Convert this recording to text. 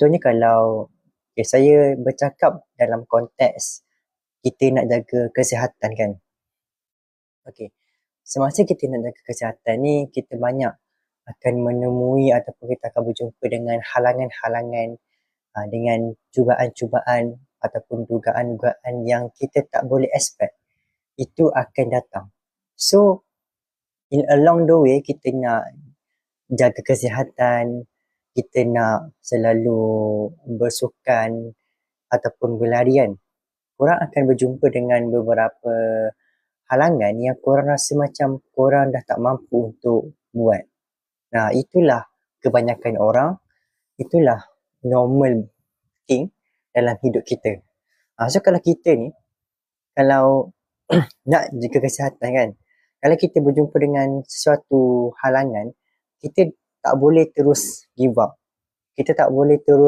Contohnya kalau saya bercakap dalam konteks kita nak jaga kesihatan kan. Okey. Semasa kita nak jaga kesihatan ni, kita banyak akan menemui ataupun kita akan berjumpa dengan halangan-halangan, dengan cubaan-cubaan ataupun dugaan-dugaan yang kita tak boleh expect. Itu akan datang. So, along the way, kita nak jaga kesihatan, kita nak selalu bersukan ataupun berlarian. Korang akan berjumpa dengan beberapa halangan yang korang rasa macam korang dah tak mampu untuk buat. Nah, itulah kebanyakan orang, itulah normal thing dalam hidup kita. So, kalau kita ni, kalau nak jaga kesihatan kan, kalau kita berjumpa dengan sesuatu halangan, kita tak boleh terus give up. Kita tak boleh terus